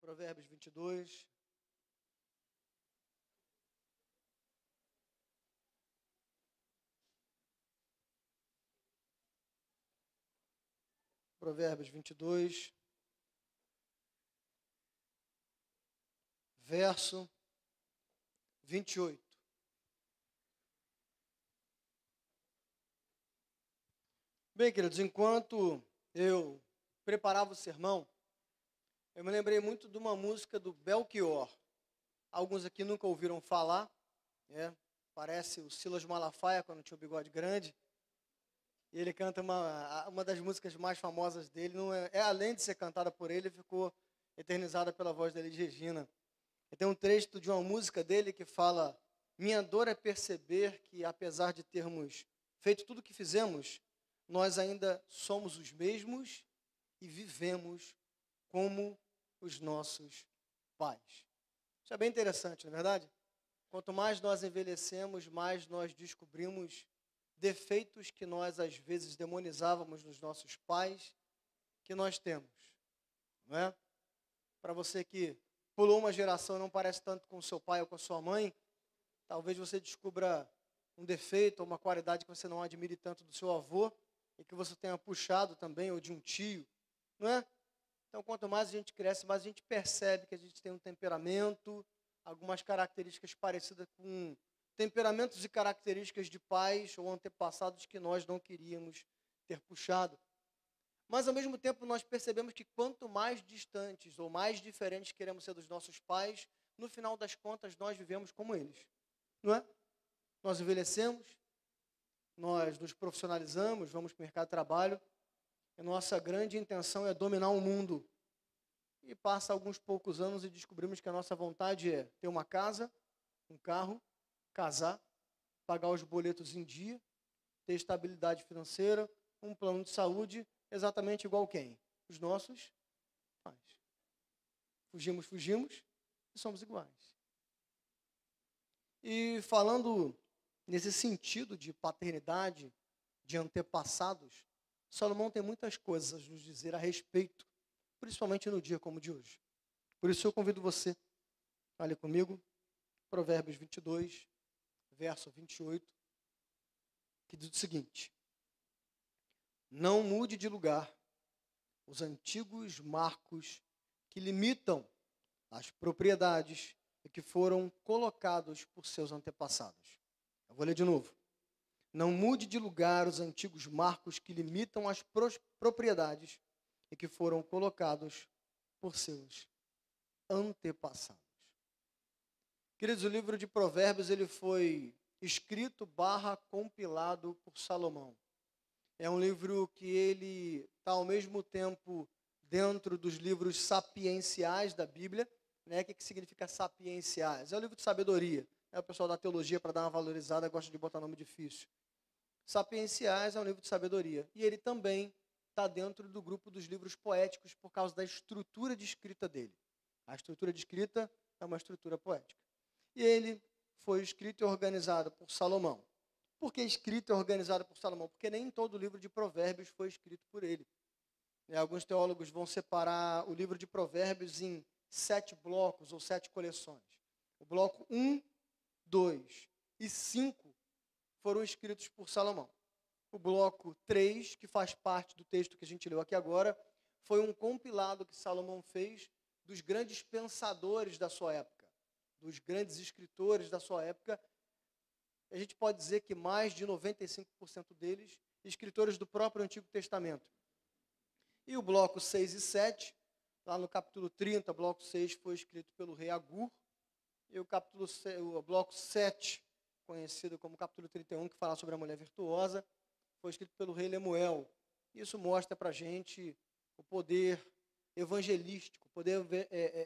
Provérbios 22. Provérbios 22, verso 28. Bem, queridos, enquanto eu preparava o sermão, eu me lembrei muito de uma música do Belchior. Alguns aqui nunca ouviram falar, parece o Silas Malafaia quando tinha o bigode grande. E ele canta uma das músicas mais famosas dele, não além de ser cantada por ele, ficou eternizada pela voz dele, de Regina. E tem um trecho de uma música dele que fala: minha dor é perceber que, apesar de termos feito tudo o que fizemos, nós ainda somos os mesmos e vivemos como os nossos pais. Isso é bem interessante, não é verdade? Quanto mais nós envelhecemos, mais nós descobrimos defeitos que nós, às vezes, demonizávamos nos nossos pais, que nós temos, não é? Para você que pulou uma geração e não parece tanto com o seu pai ou com a sua mãe, talvez você descubra um defeito ou uma qualidade que você não admire tanto do seu avô e que você tenha puxado também, ou de um tio, não é? Então, quanto mais a gente cresce, mais a gente percebe que a gente tem um temperamento, algumas características parecidas com temperamentos e características de pais ou antepassados que nós não queríamos ter puxado. Mas, ao mesmo tempo, nós percebemos que quanto mais distantes ou mais diferentes queremos ser dos nossos pais, no final das contas, nós vivemos como eles, não é? Nós envelhecemos, nós nos profissionalizamos, vamos para o mercado de trabalho, e nossa grande intenção é dominar o mundo. E passa alguns poucos anos e descobrimos que a nossa vontade é ter uma casa, um carro, casar, pagar os boletos em dia, ter estabilidade financeira, um plano de saúde, exatamente igual quem? Os nossos pais. Fugimos e somos iguais. E falando nesse sentido de paternidade, de antepassados, Salomão tem muitas coisas a nos dizer a respeito, principalmente no dia como o de hoje. Por isso eu convido você, olhe comigo, Provérbios 22, verso 28, que diz o seguinte: não mude de lugar os antigos marcos que limitam as propriedades e que foram colocados por seus antepassados. Eu vou ler de novo. Não mude de lugar os antigos marcos que limitam as propriedades e que foram colocados por seus antepassados. Queridos, o livro de Provérbios ele foi escrito / compilado por Salomão. É um livro que ele está ao mesmo tempo dentro dos livros sapienciais da Bíblia. Né? O que significa sapienciais? É um livro de sabedoria. O pessoal da teologia, para dar uma valorizada, gosta de botar nome difícil. Sapienciais é um livro de sabedoria. E ele também está dentro do grupo dos livros poéticos por causa da estrutura de escrita dele. A estrutura de escrita é uma estrutura poética. E ele foi escrito e organizado por Salomão. Por que escrito e organizado por Salomão? Porque nem todo o livro de Provérbios foi escrito por ele. Alguns teólogos vão separar o livro de Provérbios em 7 blocos ou 7 coleções. O bloco 1, 2 e 5 foram escritos por Salomão. O bloco 3, que faz parte do texto que a gente leu aqui agora, foi um compilado que Salomão fez dos grandes pensadores da sua época, dos grandes escritores da sua época. A gente pode dizer que mais de 95% deles, escritores do próprio Antigo Testamento. E o bloco 6 e 7, lá no capítulo 30, o bloco 6 foi escrito pelo rei Agur, e o bloco 7, conhecido como capítulo 31, que fala sobre a mulher virtuosa, foi escrito pelo rei Lemuel. Isso mostra para a gente o poder evangelístico, o poder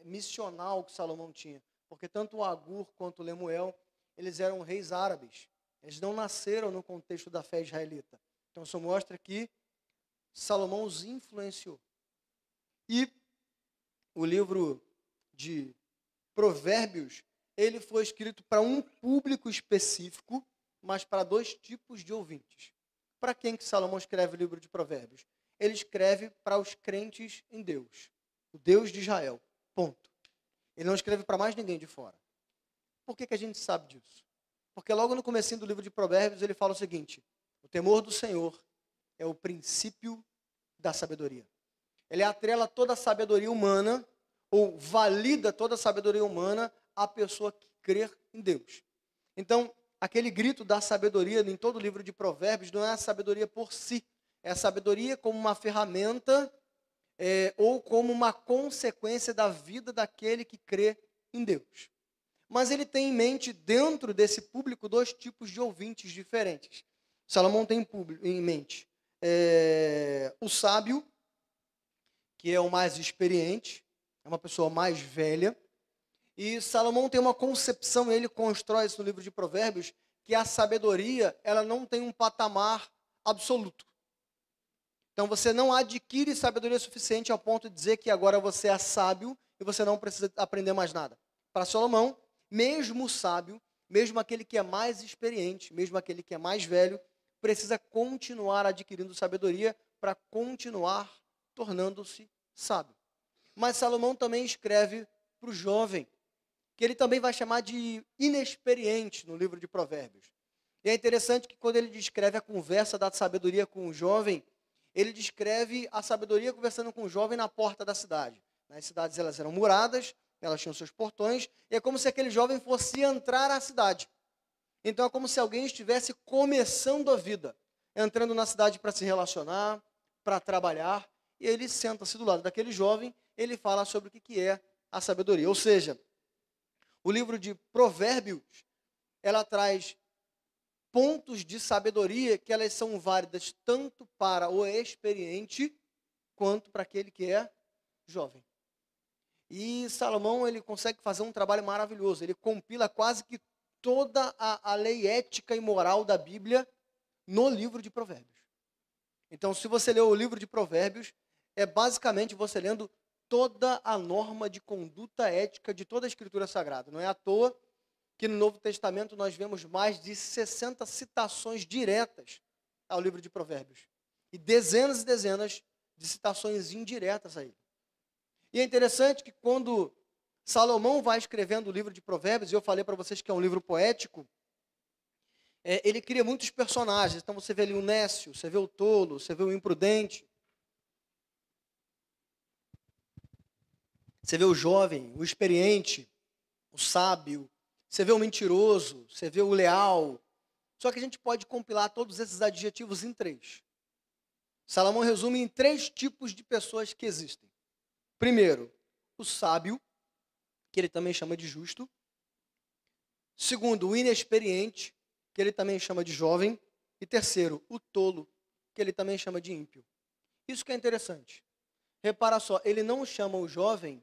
missional que Salomão tinha. Porque tanto o Agur quanto o Lemuel, eles eram reis árabes. Eles não nasceram no contexto da fé israelita. Então, isso mostra que Salomão os influenciou. E o livro de Provérbios, ele foi escrito para um público específico, mas para 2 tipos de ouvintes. Para quem que Salomão escreve o livro de Provérbios? Ele escreve para os crentes em Deus, o Deus de Israel, ponto. Ele não escreve para mais ninguém de fora. Por que a gente sabe disso? Porque logo no comecinho do livro de Provérbios ele fala o seguinte: o temor do Senhor é o princípio da sabedoria. Ele atrela toda a sabedoria humana, ou valida toda a sabedoria humana à pessoa que crer em Deus. Então, aquele grito da sabedoria em todo o livro de Provérbios não é a sabedoria por si, é a sabedoria como uma ferramenta ou como uma consequência da vida daquele que crê em Deus. Mas ele tem em mente, dentro desse público, dois tipos de ouvintes diferentes. Salomão tem em mente o sábio, que é o mais experiente, é uma pessoa mais velha, e Salomão tem uma concepção, ele constrói isso no livro de Provérbios, que a sabedoria, ela não tem um patamar absoluto. Então você não adquire sabedoria suficiente ao ponto de dizer que agora você é sábio e você não precisa aprender mais nada. Para Salomão, mesmo o sábio, mesmo aquele que é mais experiente, mesmo aquele que é mais velho, precisa continuar adquirindo sabedoria para continuar tornando-se sábio. Mas Salomão também escreve para o jovem, que ele também vai chamar de inexperiente no livro de Provérbios. E é interessante que quando ele descreve a conversa da sabedoria com o jovem, ele descreve a sabedoria conversando com o jovem na porta da cidade. As cidades elas eram muradas, elas tinham seus portões, e é como se aquele jovem fosse entrar à cidade. Então é como se alguém estivesse começando a vida, entrando na cidade para se relacionar, para trabalhar, e ele senta-se do lado daquele jovem, ele fala sobre o que é a sabedoria. Ou seja, o livro de Provérbios, ela traz pontos de sabedoria que elas são válidas tanto para o experiente quanto para aquele que é jovem. E Salomão, ele consegue fazer um trabalho maravilhoso. Ele compila quase que toda a lei ética e moral da Bíblia no livro de Provérbios. Então, se você ler o livro de Provérbios, é basicamente você lendo toda a norma de conduta ética de toda a Escritura Sagrada. Não é à toa que no Novo Testamento nós vemos mais de 60 citações diretas ao livro de Provérbios. E dezenas de citações indiretas a ele. E é interessante que quando Salomão vai escrevendo o livro de Provérbios, e eu falei para vocês que é um livro poético, ele cria muitos personagens. Então você vê ali o nécio, você vê o tolo, você vê o imprudente, você vê o jovem, o experiente, o sábio, você vê o mentiroso, você vê o leal. Só que a gente pode compilar todos esses adjetivos em 3. Salomão resume em 3 tipos de pessoas que existem. Primeiro, o sábio, que ele também chama de justo. Segundo, o inexperiente, que ele também chama de jovem. E terceiro, o tolo, que ele também chama de ímpio. Isso que é interessante. Repara só, ele não chama o jovem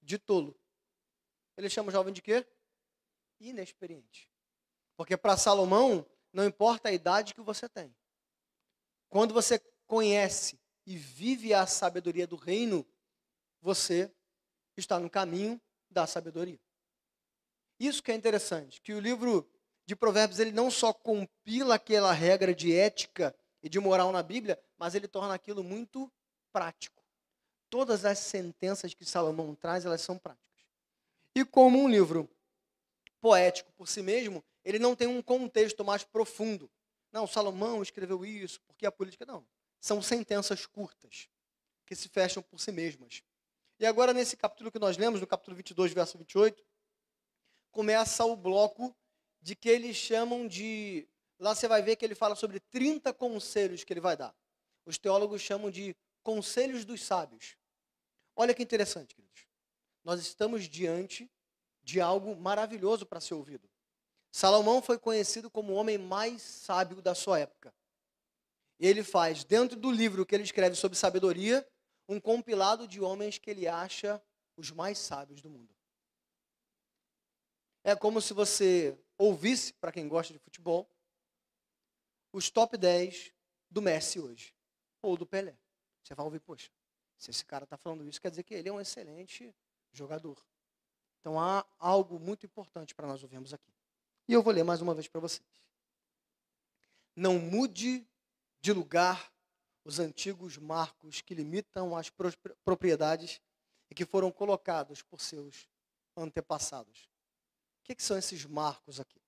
de tolo. Ele chama o jovem de quê? Inexperiente. Porque para Salomão, não importa a idade que você tem. Quando você conhece e vive a sabedoria do reino, você está no caminho da sabedoria. Isso que é interessante, que o livro de Provérbios, ele não só compila aquela regra de ética e de moral na Bíblia, mas ele torna aquilo muito prático. Todas as sentenças que Salomão traz, elas são práticas. E como um livro poético por si mesmo, ele não tem um contexto mais profundo. Não, Salomão escreveu isso, porque a política... Não, são sentenças curtas, que se fecham por si mesmas. E agora, nesse capítulo que nós lemos, no capítulo 22, verso 28, começa o bloco de que eles chamam de... Lá você vai ver que ele fala sobre 30 conselhos que ele vai dar. Os teólogos chamam de conselhos dos sábios. Olha que interessante, queridos. Nós estamos diante de algo maravilhoso para ser ouvido. Salomão foi conhecido como o homem mais sábio da sua época. Ele faz, dentro do livro que ele escreve sobre sabedoria, um compilado de homens que ele acha os mais sábios do mundo. É como se você ouvisse, para quem gosta de futebol, os top 10 do Messi hoje, ou do Pelé. Você vai ouvir, poxa, se esse cara está falando isso, quer dizer que ele é um excelente jogador. Então há algo muito importante para nós ouvirmos aqui. E eu vou ler mais uma vez para vocês. Não mude de lugar os antigos marcos que limitam as propriedades e que foram colocados por seus antepassados. O que são esses marcos aqui?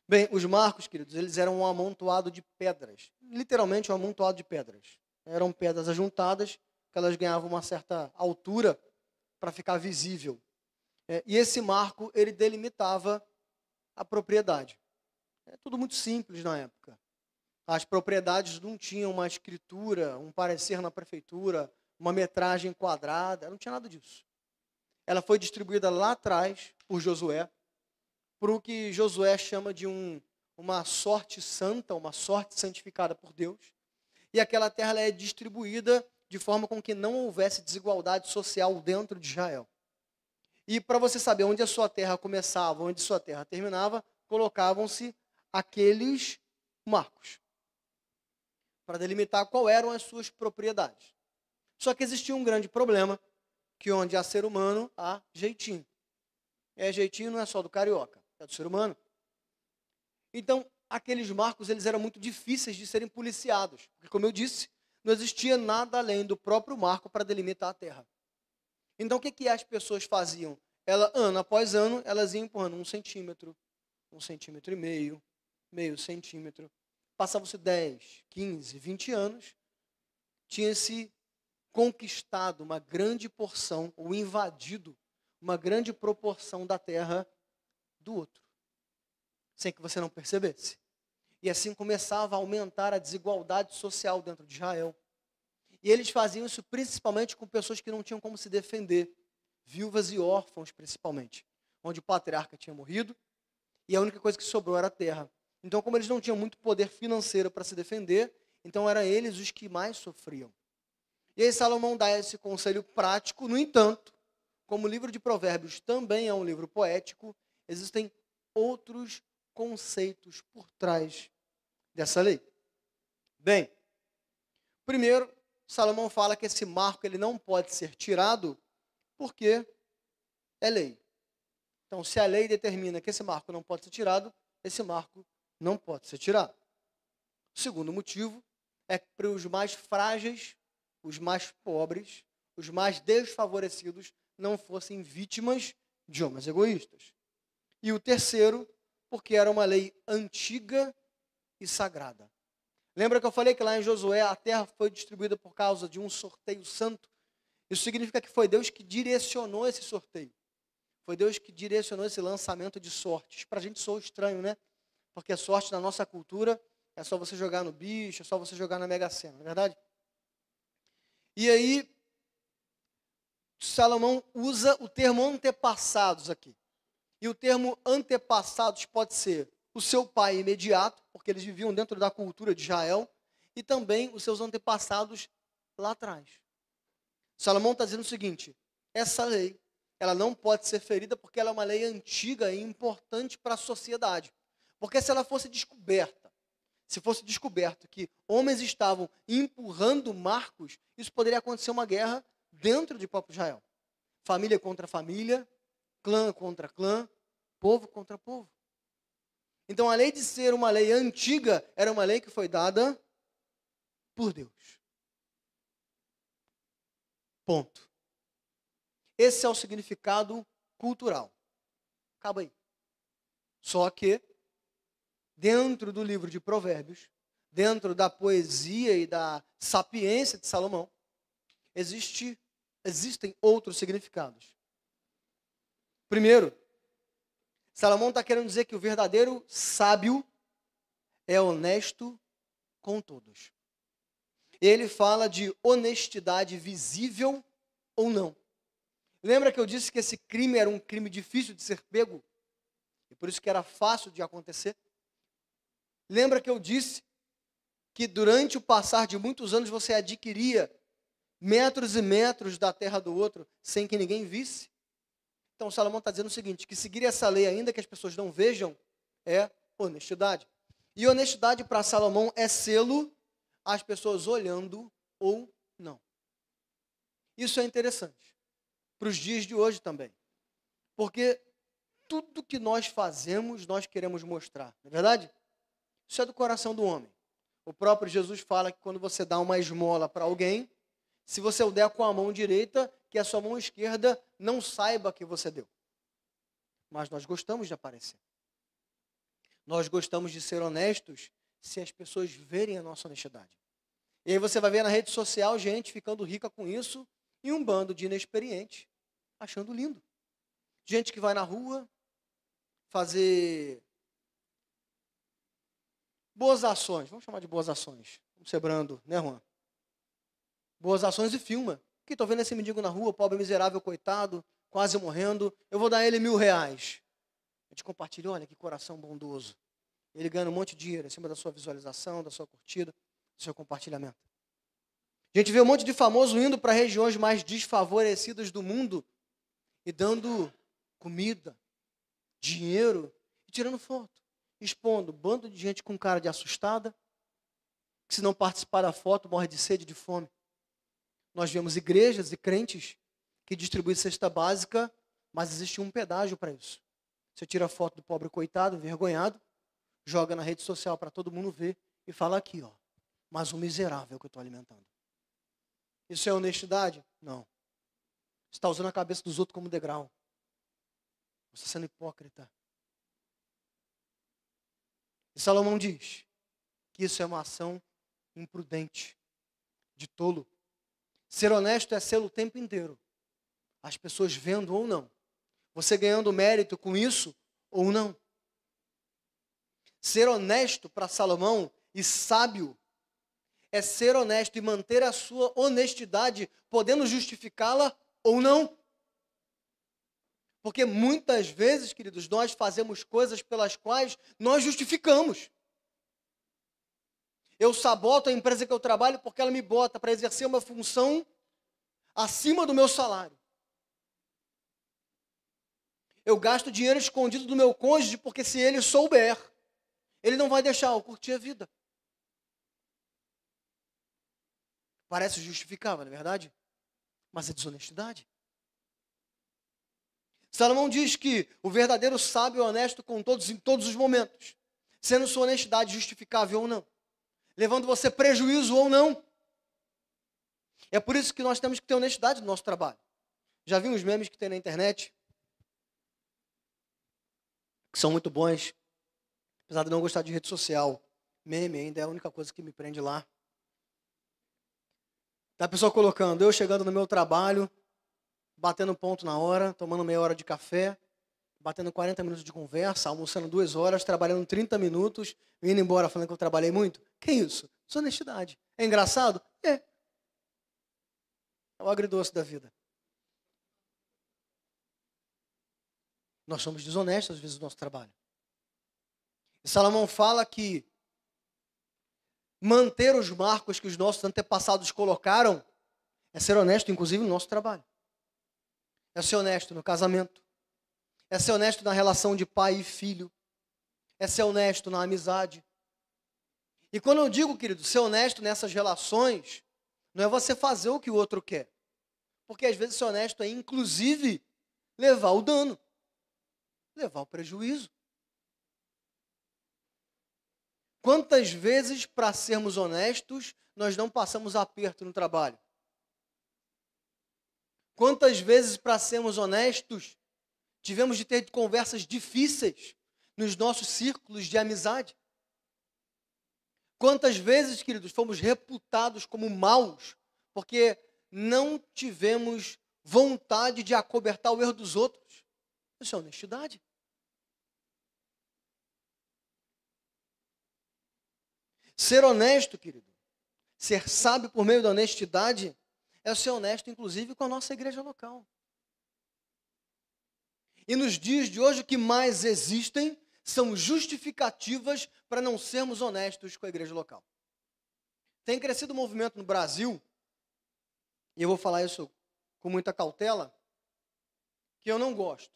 Bem, os marcos, queridos, eles eram um amontoado de pedras. Literalmente um amontoado de pedras. Eram pedras ajuntadas, que elas ganhavam uma certa altura para ficar visível. E esse marco, ele delimitava a propriedade. É tudo muito simples na época. As propriedades não tinham uma escritura, um parecer na prefeitura, uma metragem quadrada, não tinha nada disso. Ela foi distribuída lá atrás por Josué, por o que Josué chama de uma sorte santa, uma sorte santificada por Deus. E aquela terra ela é distribuída de forma com que não houvesse desigualdade social dentro de Israel. E para você saber onde a sua terra começava, onde a sua terra terminava, colocavam-se aqueles marcos para delimitar qual eram as suas propriedades. Só que existia um grande problema, que onde há ser humano, há jeitinho. Jeitinho não é só do carioca, é do ser humano. Então, aqueles marcos eles eram muito difíceis de serem policiados. Porque, como eu disse, não existia nada além do próprio marco para delimitar a terra. Então, o que as pessoas faziam? Ano após ano, elas iam empurrando 1 centímetro, 1,5 centímetro, meio centímetro. Passavam-se 10, 15, 20 anos, tinha-se conquistado uma grande porção, ou invadido uma grande proporção da terra do outro, sem que você não percebesse. E assim começava a aumentar a desigualdade social dentro de Israel. E eles faziam isso principalmente com pessoas que não tinham como se defender, viúvas e órfãos principalmente, onde o patriarca tinha morrido e a única coisa que sobrou era a terra. Então, como eles não tinham muito poder financeiro para se defender, então eram eles os que mais sofriam. E aí Salomão dá esse conselho prático. No entanto, como o livro de Provérbios também é um livro poético, existem outros conceitos por trás dessa lei. Bem, primeiro, Salomão fala que esse marco ele não pode ser tirado porque é lei. Então, se a lei determina que esse marco não pode ser tirado, esse marco não pode ser tirado. O segundo motivo é que para os mais frágeis, os mais pobres, os mais desfavorecidos não fossem vítimas de homens egoístas. E o terceiro, porque era uma lei antiga e sagrada. Lembra que eu falei que lá em Josué a terra foi distribuída por causa de um sorteio santo? Isso significa que foi Deus que direcionou esse sorteio. Foi Deus que direcionou esse lançamento de sortes. Para a gente soa estranho, né? Porque a sorte na nossa cultura é só você jogar no bicho, é só você jogar na Mega Sena, não é verdade? E aí, Salomão usa o termo antepassados aqui. E o termo antepassados pode ser o seu pai imediato, porque eles viviam dentro da cultura de Israel, e também os seus antepassados lá atrás. Salomão está dizendo o seguinte: essa lei, ela não pode ser ferida porque ela é uma lei antiga e importante para a sociedade. Porque se ela fosse descoberta, se fosse descoberto que homens estavam empurrando marcos, isso poderia acontecer uma guerra dentro de próprio Israel. Família contra família, clã contra clã, povo contra povo. Então, a lei de ser uma lei antiga era uma lei que foi dada por Deus. Ponto. Esse é o significado cultural. Acaba aí. Só que, dentro do livro de Provérbios, dentro da poesia e da sapiência de Salomão, existem outros significados. Primeiro, Salomão está querendo dizer que o verdadeiro sábio é honesto com todos. Ele fala de honestidade visível ou não. Lembra que eu disse que esse crime era um crime difícil de ser pego? E por isso que era fácil de acontecer? Lembra que eu disse que durante o passar de muitos anos você adquiria metros e metros da terra do outro sem que ninguém visse? Então, Salomão está dizendo o seguinte, que seguir essa lei, ainda que as pessoas não vejam, é honestidade. E honestidade para Salomão é selo as pessoas olhando ou não. Isso é interessante para os dias de hoje também. Porque tudo que nós fazemos, nós queremos mostrar. Não é verdade? Isso é do coração do homem. O próprio Jesus fala que quando você dá uma esmola para alguém, se você o der com a mão direita, que a sua mão esquerda não saiba que você deu. mas nós gostamos de aparecer. Nós gostamos de ser honestos se as pessoas verem a nossa honestidade. E aí você vai ver na rede social gente ficando rica com isso e um bando de inexperientes achando lindo. Gente que vai na rua fazer boas ações, vamos chamar de boas ações, vamos ser brando, né, Juan? Boas ações e filma. Que estou vendo esse mendigo na rua, pobre, miserável, coitado, quase morrendo, eu vou dar ele R$1.000. A gente compartilha, olha que coração bondoso. Ele ganha um monte de dinheiro em cima da sua visualização, da sua curtida, do seu compartilhamento. A gente vê um monte de famoso indo para regiões mais desfavorecidas do mundo e dando comida, dinheiro e tirando foto, expondo um bando de gente com cara de assustada, que se não participar da foto morre de sede e de fome. Nós vemos igrejas e crentes que distribuem cesta básica, mas existe um pedágio para isso. Você tira a foto do pobre coitado, envergonhado, joga na rede social para todo mundo ver e fala aqui, ó, mas um miserável que eu estou alimentando. Isso é honestidade? Não. Você está usando a cabeça dos outros como degrau. Você está sendo hipócrita. E Salomão diz que isso é uma ação imprudente, de tolo. Ser honesto é ser o tempo inteiro. As pessoas vendo ou não. Você ganhando mérito com isso ou não. Ser honesto para Salomão e sábio é ser honesto e manter a sua honestidade, podendo justificá-la ou não. Porque muitas vezes, queridos, nós fazemos coisas pelas quais nós justificamos. Eu saboto a empresa que eu trabalho porque ela me bota para exercer uma função acima do meu salário. Eu gasto dinheiro escondido do meu cônjuge porque se ele souber, ele não vai deixar eu curtir a vida. Parece justificável, não é verdade? Mas é desonestidade. Salomão diz que o verdadeiro sábio é honesto com todos em todos os momentos, sendo sua honestidade justificável ou não, levando você prejuízo ou não. É por isso que nós temos que ter honestidade no nosso trabalho. Já vi uns memes que tem na internet, que são muito bons, apesar de não gostar de rede social. Meme ainda é a única coisa que me prende lá. Tá a pessoa colocando, eu chegando no meu trabalho, batendo ponto na hora, tomando meia hora de café, batendo 40 minutos de conversa, almoçando 2 horas, trabalhando 30 minutos, indo embora falando que eu trabalhei muito. Que isso? Desonestidade. É engraçado? É. É o agridoce da vida. Nós somos desonestos às vezes no nosso trabalho. E Salomão fala que manter os marcos que os nossos antepassados colocaram é ser honesto, inclusive, no nosso trabalho. É ser honesto no casamento. É ser honesto na relação de pai e filho. É ser honesto na amizade. E quando eu digo, querido, ser honesto nessas relações, não é você fazer o que o outro quer. Porque às vezes ser honesto é, inclusive, levar o dano. Levar o prejuízo. Quantas vezes, para sermos honestos, nós não passamos aperto no trabalho? Quantas vezes, para sermos honestos, tivemos de ter conversas difíceis nos nossos círculos de amizade? Quantas vezes, queridos, fomos reputados como maus, porque não tivemos vontade de acobertar o erro dos outros? Isso é honestidade. Ser honesto, querido, ser sábio por meio da honestidade, é ser honesto, inclusive, com a nossa igreja local. E nos dias de hoje, o que mais existem são justificativas para não sermos honestos com a igreja local. Tem crescido um movimento no Brasil, e eu vou falar isso com muita cautela, que eu não gosto.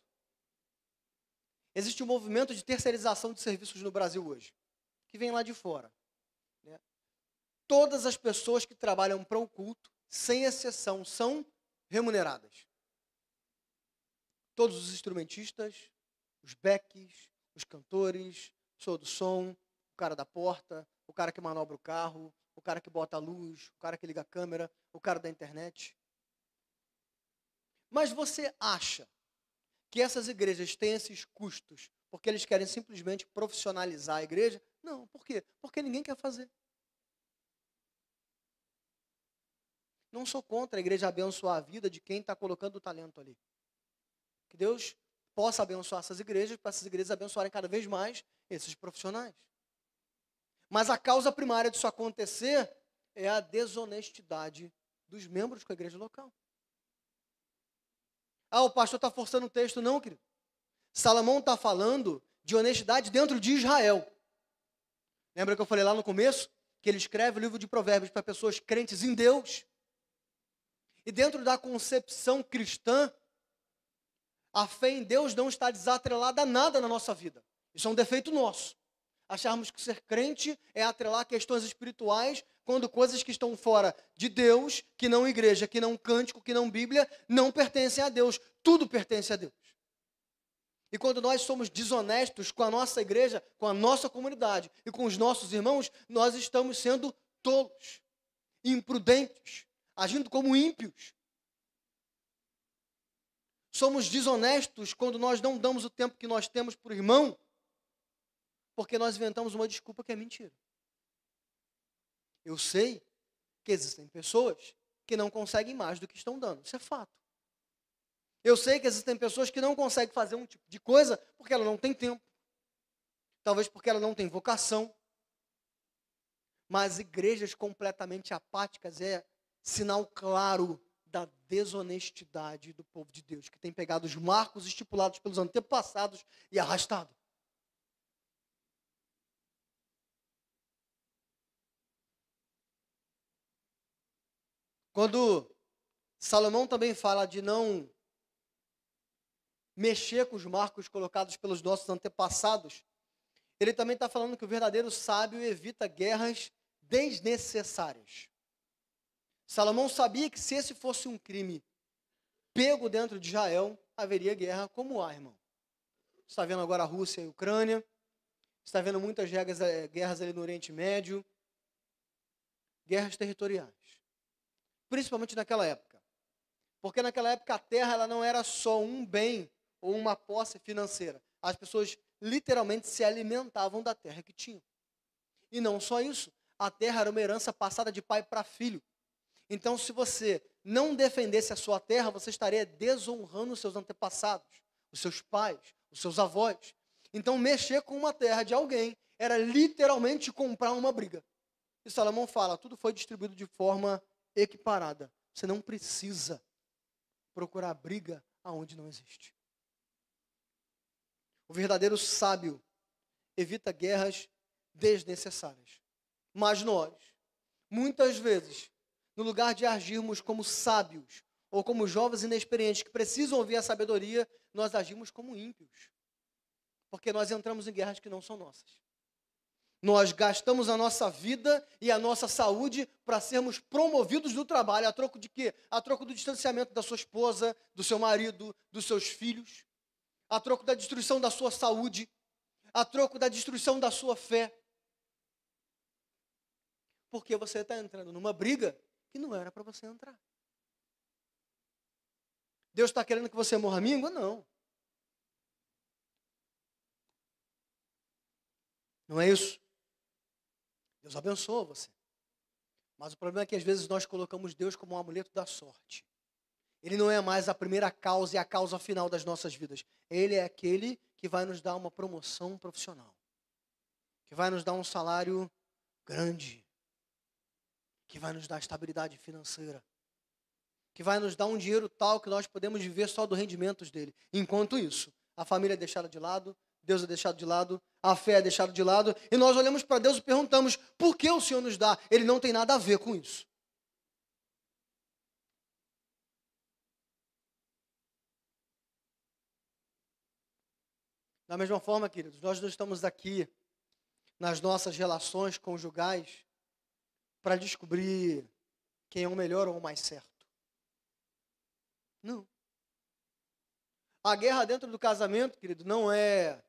Existe um movimento de terceirização de serviços no Brasil hoje, que vem lá de fora. Todas as pessoas que trabalham para o culto, sem exceção, são remuneradas. Todos os instrumentistas, os backs, os cantores, o pessoa do som, o cara da porta, o cara que manobra o carro, o cara que bota a luz, o cara que liga a câmera, o cara da internet. Mas você acha que essas igrejas têm esses custos porque eles querem simplesmente profissionalizar a igreja? Não, por quê? Porque ninguém quer fazer. Não sou contra a igreja abençoar a vida de quem está colocando o talento ali. Que Deus possa abençoar essas igrejas, para essas igrejas abençoarem cada vez mais esses profissionais. Mas a causa primária disso acontecer é a desonestidade dos membros com a igreja local. Ah, o pastor está forçando o texto. Não, querido. Salomão está falando de honestidade dentro de Israel. Lembra que eu falei lá no começo? Que ele escreve o livro de Provérbios para pessoas crentes em Deus. E dentro da concepção cristã, a fé em Deus não está desatrelada a nada na nossa vida. Isso é um defeito nosso. Acharmos que ser crente é atrelar questões espirituais, quando coisas que estão fora de Deus, que não igreja, que não cântico, que não Bíblia, não pertencem a Deus. Tudo pertence a Deus. E quando nós somos desonestos com a nossa igreja, com a nossa comunidade e com os nossos irmãos, nós estamos sendo tolos, imprudentes, agindo como ímpios. Somos desonestos quando nós não damos o tempo que nós temos para o irmão, porque nós inventamos uma desculpa que é mentira. Eu sei que existem pessoas que não conseguem mais do que estão dando. Isso é fato. Eu sei que existem pessoas que não conseguem fazer um tipo de coisa porque ela não tem tempo. Talvez porque ela não tem vocação. Mas igrejas completamente apáticas é sinal claro da desonestidade do povo de Deus, que tem pegado os marcos estipulados pelos antepassados e arrastado. Quando Salomão também fala de não mexer com os marcos colocados pelos nossos antepassados, ele também está falando que o verdadeiro sábio evita guerras desnecessárias. Salomão sabia que se esse fosse um crime pego dentro de Israel, haveria guerra como há, irmão. Você está vendo agora a Rússia e a Ucrânia, você está vendo muitas guerras ali no Oriente Médio, guerras territoriais. Principalmente naquela época. Porque naquela época a terra ela não era só um bem ou uma posse financeira. As pessoas literalmente se alimentavam da terra que tinham. E não só isso, a terra era uma herança passada de pai para filho. Então, se você não defendesse a sua terra, você estaria desonrando os seus antepassados, os seus pais, os seus avós. Então, mexer com uma terra de alguém era literalmente comprar uma briga. E Salomão fala, tudo foi distribuído de forma equiparada. Você não precisa procurar briga aonde não existe. O verdadeiro sábio evita guerras desnecessárias. Mas nós, muitas vezes, no lugar de agirmos como sábios ou como jovens inexperientes que precisam ouvir a sabedoria, nós agimos como ímpios. Porque nós entramos em guerras que não são nossas. Nós gastamos a nossa vida e a nossa saúde para sermos promovidos no trabalho. A troco de quê? A troco do distanciamento da sua esposa, do seu marido, dos seus filhos. A troco da destruição da sua saúde. A troco da destruição da sua fé. Porque você está entrando numa briga que não era para você entrar. Deus está querendo que você morra míngua? Não. Não é isso. Deus abençoa você. Mas o problema é que às vezes nós colocamos Deus como um amuleto da sorte. Ele não é mais a primeira causa e a causa final das nossas vidas. Ele é aquele que vai nos dar uma promoção profissional. Que vai nos dar um salário grande. Que vai nos dar estabilidade financeira. Que vai nos dar um dinheiro tal que nós podemos viver só dos rendimentos dele. Enquanto isso, a família é deixada de lado, Deus é deixado de lado, a fé é deixada de lado, e nós olhamos para Deus e perguntamos, por que o Senhor nos dá? Ele não tem nada a ver com isso. Da mesma forma, queridos, nós não estamos aqui nas nossas relações conjugais para descobrir quem é o melhor ou o mais certo. Não. A guerra dentro do casamento, querido, não é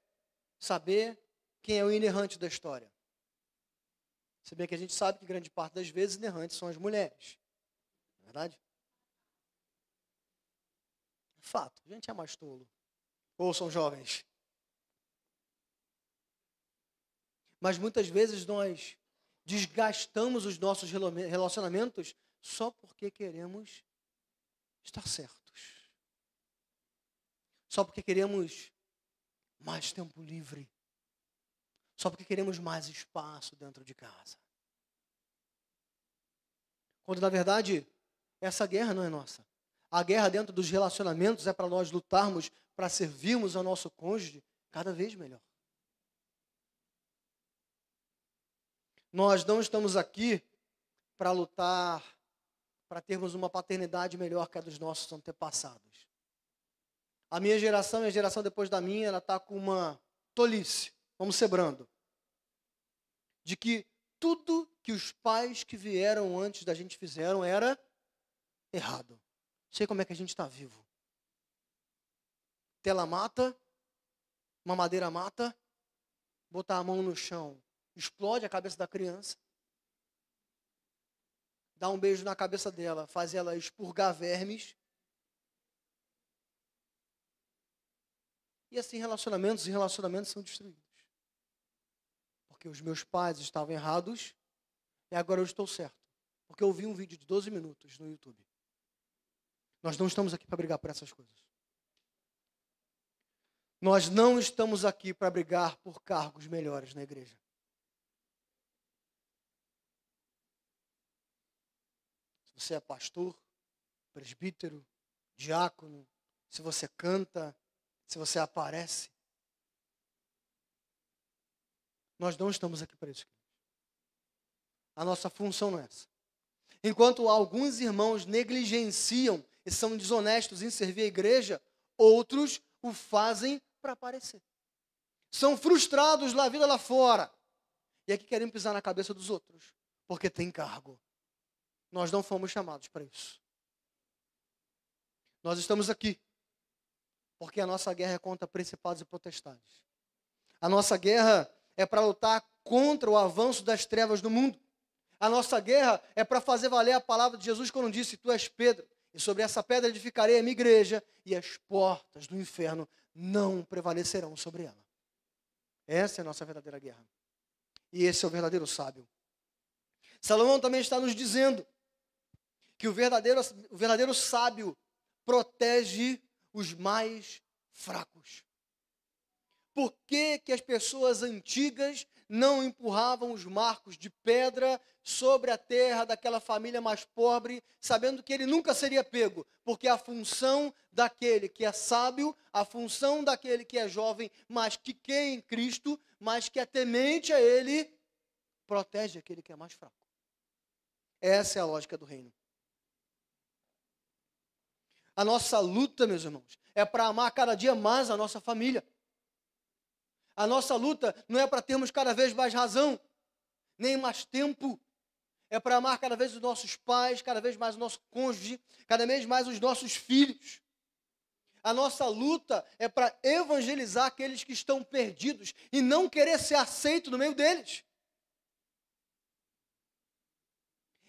saber quem é o inerrante da história. Se bem que a gente sabe que grande parte das vezes inerrantes são as mulheres. Não é verdade? Fato, a gente é mais tolo. Ouçam, jovens. Mas muitas vezes nós desgastamos os nossos relacionamentos só porque queremos estar certos. Só porque queremos mais tempo livre. Só porque queremos mais espaço dentro de casa. Quando, na verdade, essa guerra não é nossa. A guerra dentro dos relacionamentos é para nós lutarmos, para servirmos ao nosso cônjuge cada vez melhor. Nós não estamos aqui para lutar, para termos uma paternidade melhor que a dos nossos antepassados. A minha geração e a geração depois da minha, ela está com uma tolice, vamos ser brando, de que tudo que os pais que vieram antes da gente fizeram era errado. Sei como é que a gente está vivo. Tela mata, mamadeira mata, botar a mão no chão, explode a cabeça da criança, dá um beijo na cabeça dela, faz ela expurgar vermes. E assim relacionamentos são destruídos. Porque os meus pais estavam errados e agora eu estou certo. Porque eu vi um vídeo de 12 minutos no YouTube. Nós não estamos aqui para brigar por essas coisas. Nós não estamos aqui para brigar por cargos melhores na igreja. Se você é pastor, presbítero, diácono, se você canta, se você aparece, nós não estamos aqui para isso. A nossa função não é essa. Enquanto alguns irmãos negligenciam e são desonestos em servir a igreja, outros o fazem para aparecer. São frustrados na vida lá fora. E aqui querem pisar na cabeça dos outros, porque tem cargo. Nós não fomos chamados para isso. Nós estamos aqui porque a nossa guerra é contra principados e potestades. A nossa guerra é para lutar contra o avanço das trevas no mundo. A nossa guerra é para fazer valer a palavra de Jesus quando disse: tu és Pedro, e sobre essa pedra edificarei a minha igreja, e as portas do inferno não prevalecerão sobre ela. Essa é a nossa verdadeira guerra. E esse é o verdadeiro sábio. Salomão também está nos dizendo que o verdadeiro sábio protege os mais fracos. Por que que as pessoas antigas não empurravam os marcos de pedra sobre a terra daquela família mais pobre, sabendo que ele nunca seria pego? Porque a função daquele que é sábio, a função daquele que é jovem, mas que crê em Cristo, mas que é temente a Ele, protege aquele que é mais fraco. Essa é a lógica do reino. A nossa luta, meus irmãos, é para amar cada dia mais a nossa família. A nossa luta não é para termos cada vez mais razão, nem mais tempo. É para amar cada vez os nossos pais, cada vez mais o nosso cônjuge, cada vez mais os nossos filhos. A nossa luta é para evangelizar aqueles que estão perdidos e não querer ser aceito no meio deles.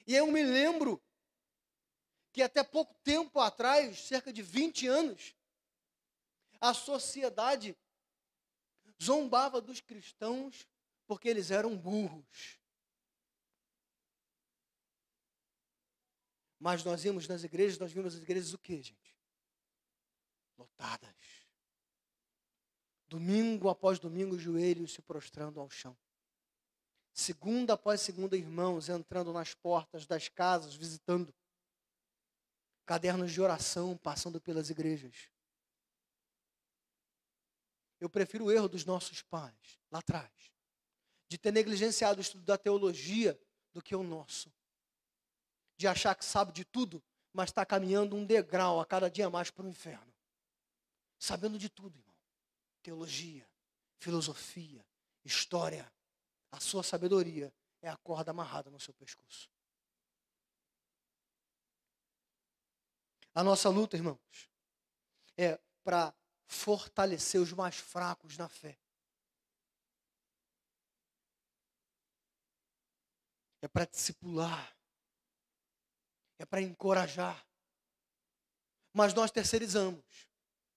E eu me lembro que até pouco tempo atrás, cerca de 20 anos, a sociedade zombava dos cristãos porque eles eram burros. Mas nós vimos nas igrejas o quê, gente? Lotadas. Domingo após domingo, os joelhos se prostrando ao chão. Segunda após segunda, irmãos entrando nas portas das casas, visitando. Cadernos de oração passando pelas igrejas. Eu prefiro o erro dos nossos pais, lá atrás, de ter negligenciado o estudo da teologia do que o nosso. De achar que sabe de tudo, mas está caminhando um degrau a cada dia mais para o inferno. Sabendo de tudo, irmão. Teologia, filosofia, história. A sua sabedoria é a corda amarrada no seu pescoço. A nossa luta, irmãos, é para fortalecer os mais fracos na fé. É para discipular. É para encorajar. Mas nós terceirizamos.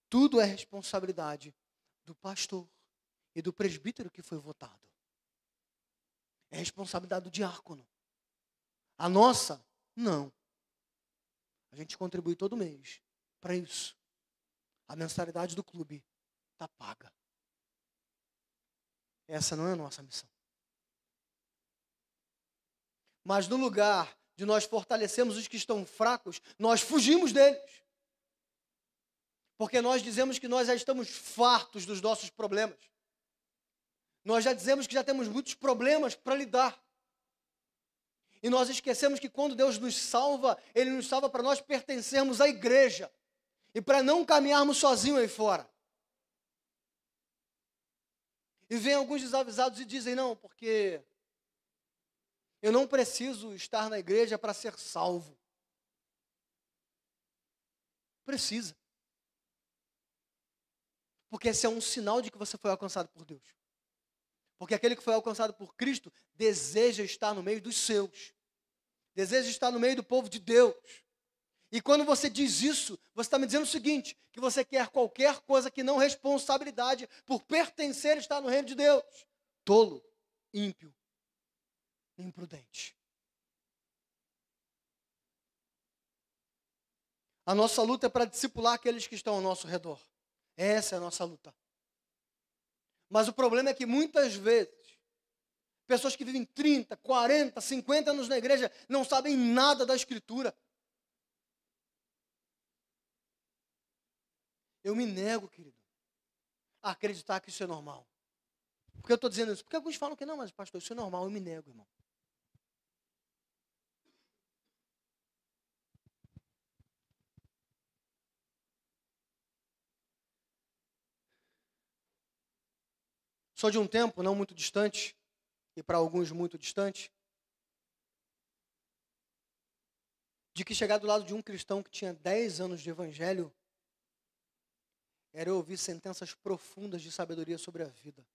Tudo é responsabilidade do pastor e do presbítero que foi votado. É responsabilidade do diácono. A nossa, não. A gente contribui todo mês para isso. A mensalidade do clube está paga. Essa não é a nossa missão. Mas no lugar de nós fortalecermos os que estão fracos, nós fugimos deles. Porque nós dizemos que nós já estamos fartos dos nossos problemas. Nós já dizemos que já temos muitos problemas para lidar. E nós esquecemos que quando Deus nos salva, Ele nos salva para nós pertencermos à igreja. E para não caminharmos sozinhos aí fora. E vem alguns desavisados e dizem, não, porque eu não preciso estar na igreja para ser salvo. Precisa. Porque esse é um sinal de que você foi alcançado por Deus. Porque aquele que foi alcançado por Cristo deseja estar no meio dos seus. Deseja estar no meio do povo de Deus. E quando você diz isso, você está me dizendo o seguinte, que você quer qualquer coisa que não responsabilidade por pertencer e estar no reino de Deus. Tolo, ímpio, imprudente. A nossa luta é para discipular aqueles que estão ao nosso redor. Essa é a nossa luta. Mas o problema é que muitas vezes, pessoas que vivem 30, 40, 50 anos na igreja, não sabem nada da Escritura. Eu me nego, querido, a acreditar que isso é normal. Por que eu estou dizendo isso? Porque alguns falam que não, mas pastor, isso é normal. Eu me nego, irmão. Sou de um tempo não muito distante, e para alguns muito distante, de que chegar do lado de um cristão que tinha 10 anos de evangelho era eu ouvir sentenças profundas de sabedoria sobre a vida.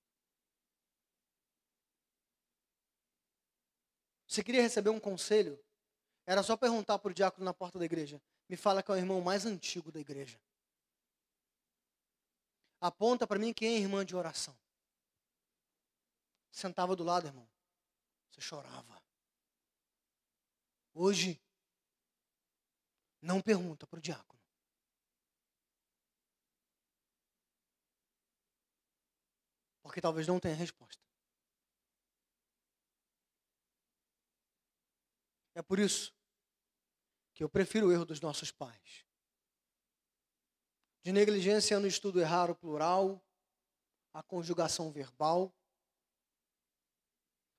Se queria receber um conselho, era só perguntar para o diácono na porta da igreja. Me fala que é o irmão mais antigo da igreja. Aponta para mim quem é irmã de oração. Sentava do lado, irmão. Você chorava. Hoje, não pergunta para o diácono. Porque talvez não tenha resposta. É por isso que eu prefiro o erro dos nossos pais. De negligência no estudo errar o plural, a conjugação verbal,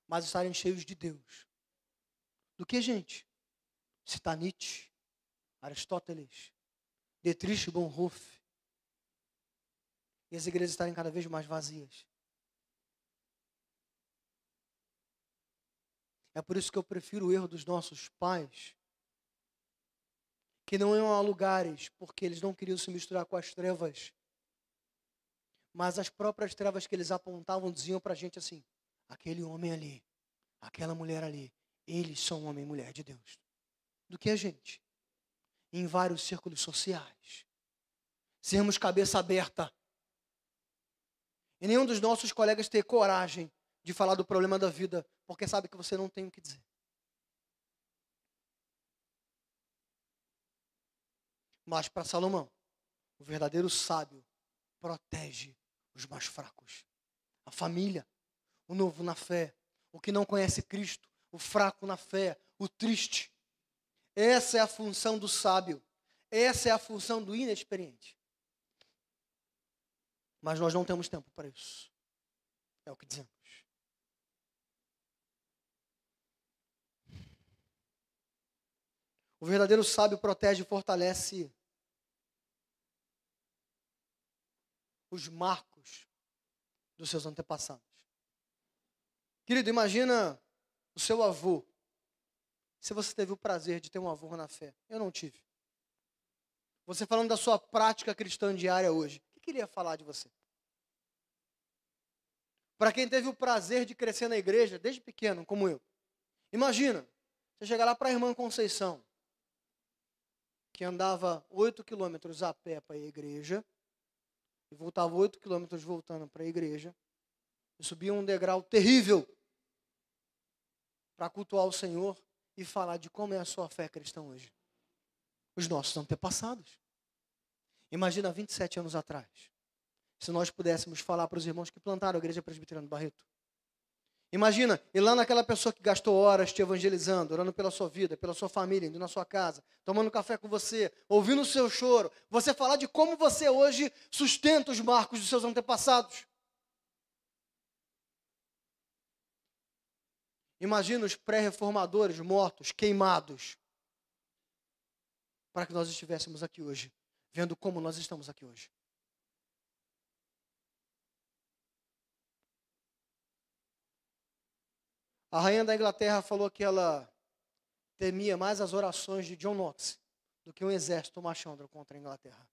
mas estarem cheios de Deus. Do que, gente? Citar Nietzsche, Aristóteles, Dietrich Bonhoeffer. E as igrejas estarem cada vez mais vazias. É por isso que eu prefiro o erro dos nossos pais, que não iam a lugares porque eles não queriam se misturar com as trevas, mas as próprias trevas que eles apontavam diziam para a gente assim, aquele homem ali, aquela mulher ali, eles são homem e mulher de Deus. Do que a gente? Em vários círculos sociais. Sermos cabeça aberta. E nenhum dos nossos colegas ter coragem de falar do problema da vida, porque sabe que você não tem o que dizer. Mas para Salomão, o verdadeiro sábio protege os mais fracos. A família, o novo na fé, o que não conhece Cristo, o fraco na fé, o triste. Essa é a função do sábio. Essa é a função do inexperiente. Mas nós não temos tempo para isso. É o que dizemos. O verdadeiro sábio protege e fortalece os marcos dos seus antepassados. Querido, imagina o seu avô. Se você teve o prazer de ter um avô na fé. Eu não tive. Você falando da sua prática cristã diária hoje. O que ele ia falar de você? Para quem teve o prazer de crescer na igreja, desde pequeno, como eu. Imagina, você chegar lá para a irmã Conceição, que andava 8 quilômetros a pé para a igreja, e voltava 8 quilômetros voltando para a igreja, e subia um degrau terrível para cultuar o Senhor e falar de como é a sua fé cristã hoje. Os nossos antepassados. Imagina 27 anos atrás, se nós pudéssemos falar para os irmãos que plantaram a Igreja Presbiteriana do Barreto. Imagina, ir lá naquela pessoa que gastou horas te evangelizando, orando pela sua vida, pela sua família, indo na sua casa, tomando café com você, ouvindo o seu choro, você falar de como você hoje sustenta os marcos dos seus antepassados. Imagina os pré-reformadores mortos, queimados, para que nós estivéssemos aqui hoje, vendo como nós estamos aqui hoje. A rainha da Inglaterra falou que ela temia mais as orações de John Knox do que um exército marchando contra a Inglaterra.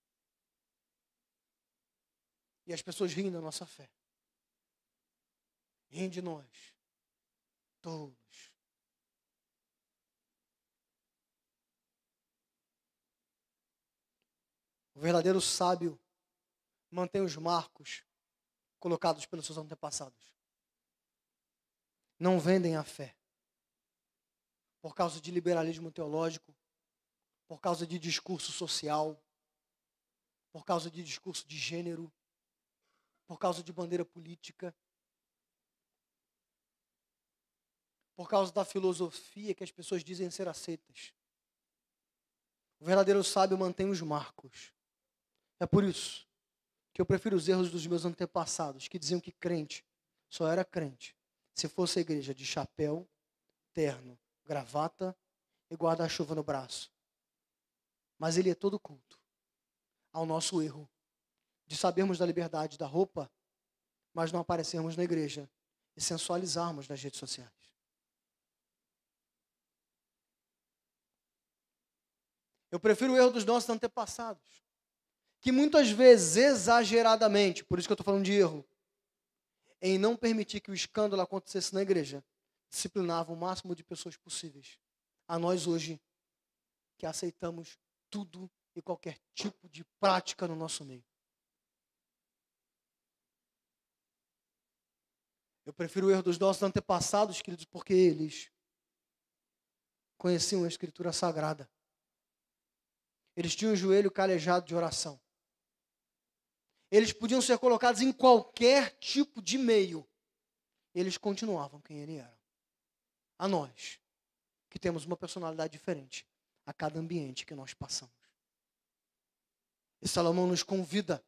E as pessoas riem da nossa fé. Riem de nós. Todos. O verdadeiro sábio mantém os marcos colocados pelos seus antepassados. Não vendem a fé por causa de liberalismo teológico, por causa de discurso social, por causa de discurso de gênero, por causa de bandeira política, por causa da filosofia que as pessoas dizem ser aceitas. O verdadeiro sábio mantém os marcos. É por isso que eu prefiro os erros dos meus antepassados, que diziam que crente só era crente se fosse a igreja de chapéu, terno, gravata e guarda-chuva no braço. Mas ele é todo culto ao nosso erro de sabermos da liberdade da roupa, mas não aparecermos na igreja e sensualizarmos nas redes sociais. Eu prefiro o erro dos nossos antepassados, que muitas vezes, exageradamente, por isso que eu estou falando de erro, em não permitir que o escândalo acontecesse na igreja, disciplinavam o máximo de pessoas possíveis. A nós hoje, que aceitamos tudo e qualquer tipo de prática no nosso meio. Eu prefiro o erro dos nossos antepassados, queridos, porque eles conheciam a Escritura Sagrada. Eles tinham o joelho calejado de oração. Eles podiam ser colocados em qualquer tipo de meio. Eles continuavam quem ele era. A nós, que temos uma personalidade diferente a cada ambiente que nós passamos. E Salomão nos convida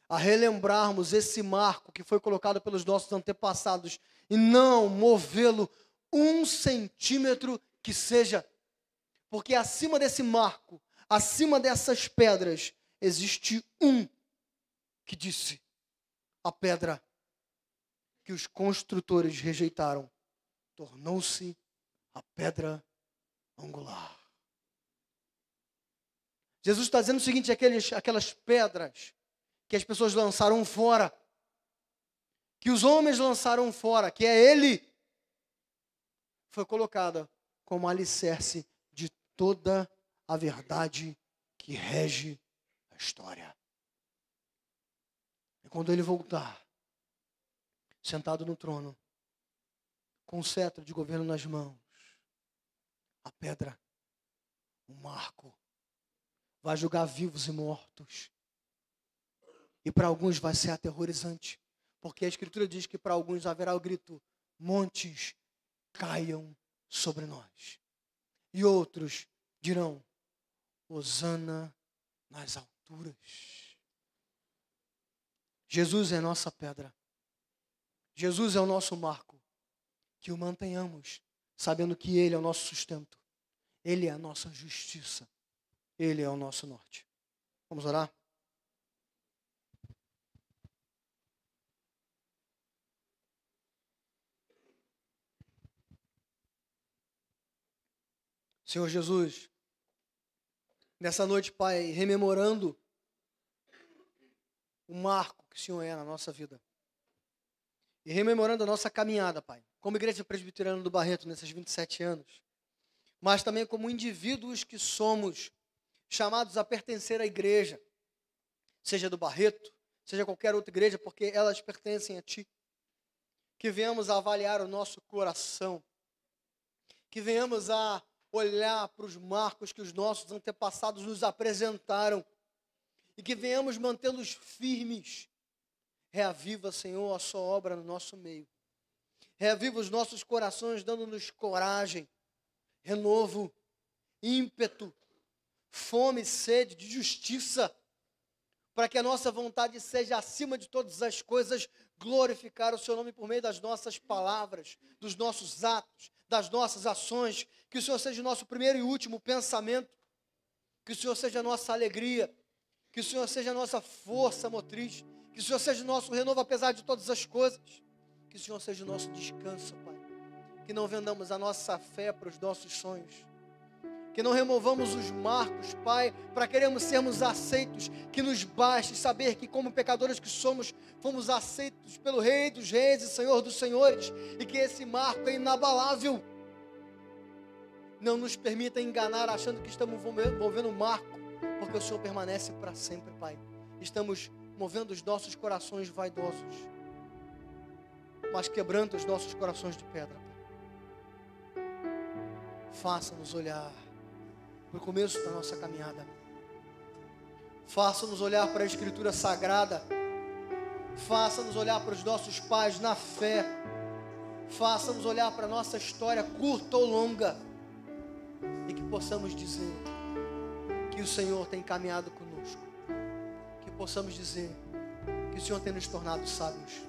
a relembrarmos esse marco que foi colocado pelos nossos antepassados e não movê-lo 1 centímetro que seja. Porque acima desse marco, acima dessas pedras, existe um que disse: a pedra que os construtores rejeitaram tornou-se a pedra angular. Jesus está dizendo o seguinte: aquelas pedras que as pessoas lançaram fora, que os homens lançaram fora, que é Ele, foi colocada como alicerce de toda a verdade que rege a história. E quando Ele voltar, sentado no trono, com o cetro de governo nas mãos, a pedra, o marco, vai julgar vivos e mortos. E para alguns vai ser aterrorizante, porque a Escritura diz que para alguns haverá o grito: montes caiam sobre nós. E outros dirão: hosana nas alturas. Jesus é a nossa pedra. Jesus é o nosso marco. Que o mantenhamos, sabendo que Ele é o nosso sustento. Ele é a nossa justiça. Ele é o nosso norte. Vamos orar? Senhor Jesus, nessa noite, Pai, rememorando o marco que o Senhor é na nossa vida. E rememorando a nossa caminhada, Pai, como Igreja Presbiteriana do Barreto nesses 27 anos, mas também como indivíduos que somos chamados a pertencer à igreja, seja do Barreto, seja qualquer outra igreja, porque elas pertencem a Ti. Que venhamos a avaliar o nosso coração, que venhamos a olhar para os marcos que os nossos antepassados nos apresentaram, e que venhamos mantê-los firmes. Reaviva, Senhor, a sua obra no nosso meio. Reaviva os nossos corações, dando-nos coragem, renovo, ímpeto, fome e sede de justiça, para que a nossa vontade seja, acima de todas as coisas, glorificar o Seu nome por meio das nossas palavras, dos nossos atos, das nossas ações. Que o Senhor seja o nosso primeiro e último pensamento, que o Senhor seja a nossa alegria, que o Senhor seja a nossa força motriz, que o Senhor seja o nosso renovo apesar de todas as coisas, que o Senhor seja o nosso descanso, Pai. Que não vendamos a nossa fé para os nossos sonhos, que não removamos os marcos, Pai, para queremos sermos aceitos, que nos baste saber que como pecadores que somos, fomos aceitos pelo Rei dos Reis e Senhor dos Senhores, e que esse marco é inabalável. Não nos permita enganar achando que estamos movendo o marco, porque o Senhor permanece para sempre, Pai. Estamos movendo os nossos corações vaidosos, mas quebrando os nossos corações de pedra, Pai. Faça-nos olhar para o começo da nossa caminhada. Faça-nos olhar para a Escritura Sagrada. Faça-nos olhar para os nossos pais na fé. Faça-nos olhar para a nossa história, curta ou longa, e que possamos dizer que o Senhor tem caminhado conosco. Que possamos dizer que o Senhor tem nos tornado sábios.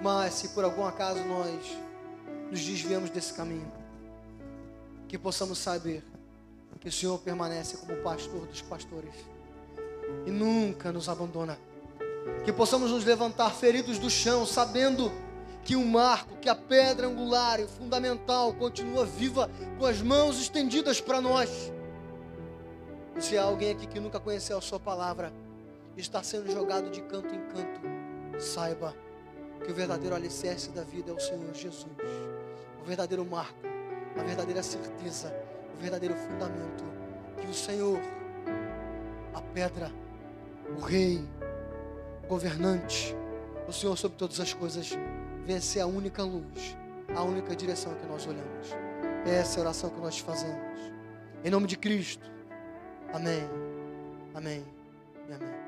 Mas se por algum acaso nós nos desviamos desse caminho, que possamos saber que o Senhor permanece como pastor dos pastores e nunca nos abandona. Que possamos nos levantar feridos do chão, sabendo que o marco, que a pedra angular e fundamental continua viva, com as mãos estendidas para nós. E se há alguém aqui que nunca conheceu a sua palavra, está sendo jogado de canto em canto, saiba que o verdadeiro alicerce da vida é o Senhor Jesus. O verdadeiro marco, a verdadeira certeza, o verdadeiro fundamento, que o Senhor, a pedra, o Rei, o governante, o Senhor sobre todas as coisas, venha ser a única luz, a única direção que nós olhamos. Essa é a oração que nós fazemos. Em nome de Cristo. Amém. Amém e amém.